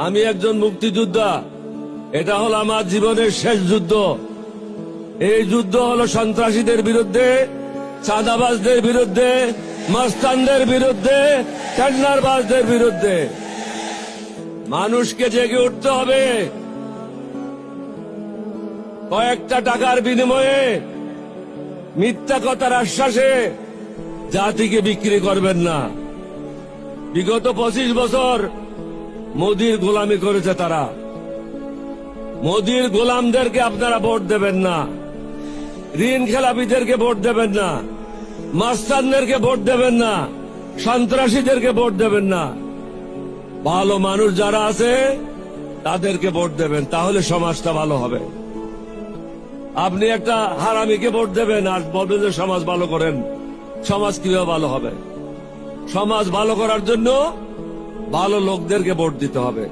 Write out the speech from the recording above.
আমি একজন মুক্তিযোদ্ধা। এটা হলো আমার জীবনের শেষ যুদ্ধ। এই যুদ্ধ হলো সন্ত্রাসীদের বিরুদ্ধে, চাঁদাবাজদের বিরুদ্ধে, মাস্তানদের বিরুদ্ধে, টেন্ডারবাজদের বিরুদ্ধে। মানুষকে জেগে উঠতে হবে। কয়েকটা টাকার বিনিময়ে, মিথ্যা কথার আশ্বাসে জাতিকে বিক্রি করবেন না। বিগত 25 বছর মোদির গোলামি করেছে তারা। মোদির গোলামদেরকে আপনারা ভোট দেবেন না, ঋণ খেলাপিদেরকে ভোট দেবেন না, মাস্তানদেরকে ভোট দেবেন না, সন্ত্রাসীদেরকে ভোট দেবেন না। ভালো মানুষ যারা আছে তাদেরকে ভোট দেবেন, তাহলে সমাজটা ভালো হবে। আপনি একটা হারামিকে ভোট দেবেন আর বলবেন যে সমাজ ভালো করেন। সমাজ কিভাবে ভালো হবে? সমাজ ভালো করার জন্য ভালো লোকদেরকে ভোট দিতে হবে।